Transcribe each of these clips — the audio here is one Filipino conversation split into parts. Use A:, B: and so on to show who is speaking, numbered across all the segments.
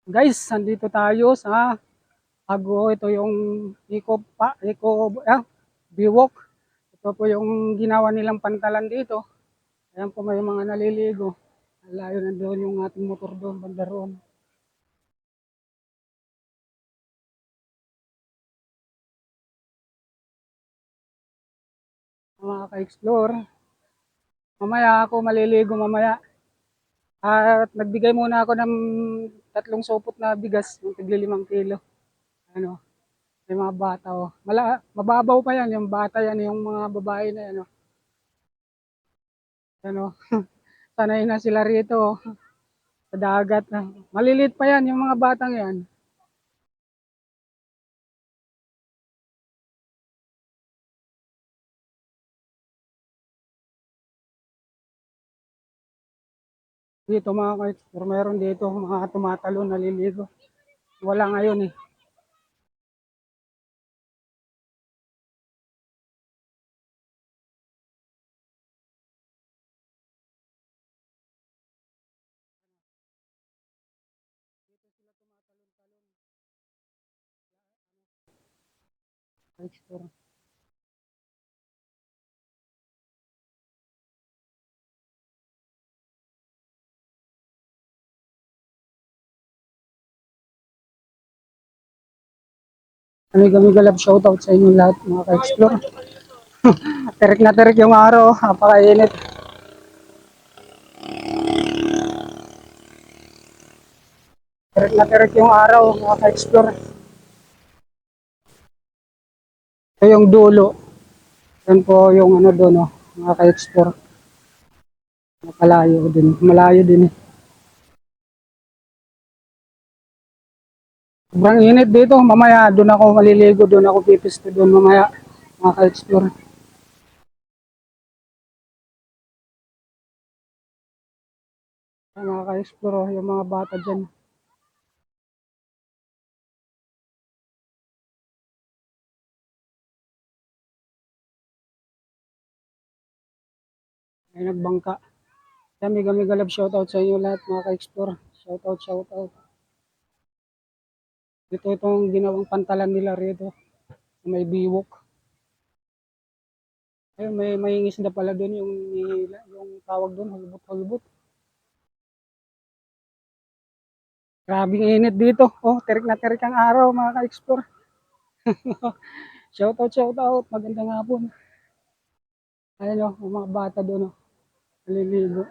A: Guys, nandito tayo sa Ago. Ito yung Biwok. Ito po yung ginawa nilang pantalan dito. Ayan po may mga naliligo. Layo na doon yung ating motor doon, banda roon. Mga ka-explore, mamaya ako maliligo mamaya. At nagbigay muna ako ng 3 supot na bigas, ng tigli 5 kilo. Ano, may mga bata oh. Mababaw pa yan, yung bata yan, yung mga babae na yan oh. Ano, sanay na sila rito oh. Sa dagat na. Maliliit pa yan, yung mga batang yan. Dito mga ka-explore, meron dito mga tumatalon, naliligo. Wala ngayon eh. Ka-explore. Amiga love shoutout sa inyo lahat mga ka-explore. Terik na terik yung araw, napakainit. Terik na terik yung araw mga ka-explore. Ito yung dulo. Yan po yung ano doon oh, mga ka-explore. Malayo din. Malayo din eh. Sobrang init dito. Mamaya doon ako maliligo, doon ako pipisto doon mamaya mga ka-explore. Mga ka-explore, oh, yung mga bata dyan. May nagbangka. Amiga love shoutout sa inyo lahat mga ka-explore. Shoutout. Ito itong ginawang pantalan nila rito. May biwok. Ayun, may isda pala doon yung tawag doon, hulbot. Grabing init dito. Oh, terik na terik ang araw mga ka-explore. Shoutout. Magandang hapon. Ayun oh, yung mga bata doon oh, naliligo.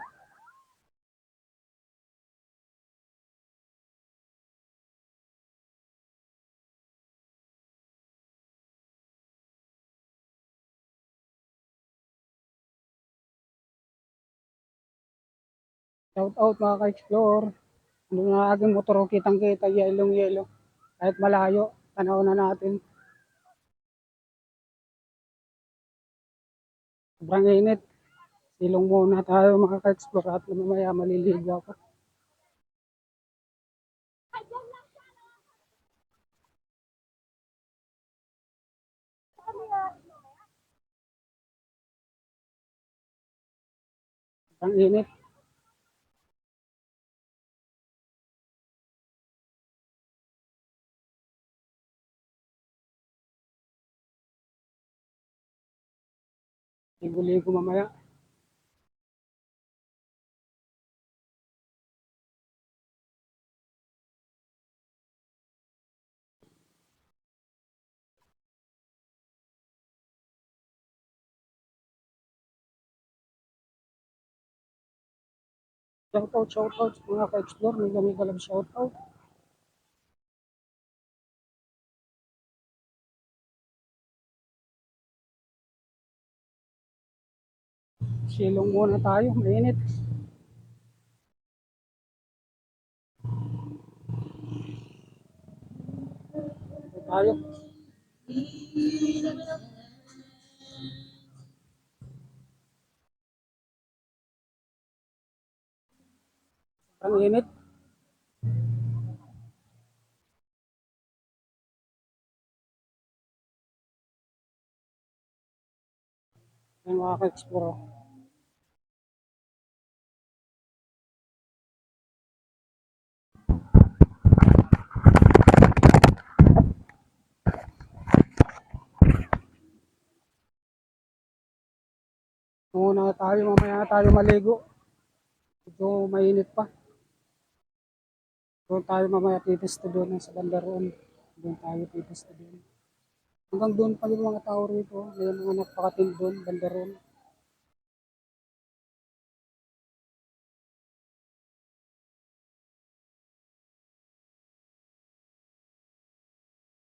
A: Shoutout mga ka-explore. Nung aking motor, oh, kitang-kita, yellow. Kahit malayo, tanaw na natin. Sobrang init. Silong muna tayo mga ka-explore at mamaya maliligo ako. Ang init. Ligo-ligo mamaya. Shoutout mga ka-explore. May galag shoutout. Silong muna tayo. Mainit. Tayo. Ang init. Ang mga ka-explore. Muna tayo, mamaya na tayo maligo. Ito mainit pa. Doon tayo mamaya titisto doon sa banda roon. Doon tayo titisto doon. Hanggang doon pa yung mga tao rito. May mga nagpakatin doon, banda roon.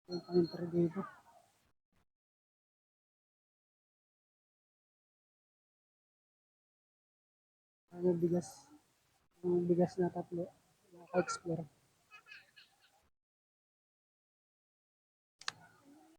A: Yung paninter dito. Ano bigas. Yung bigas na tatlo. Naka-explore.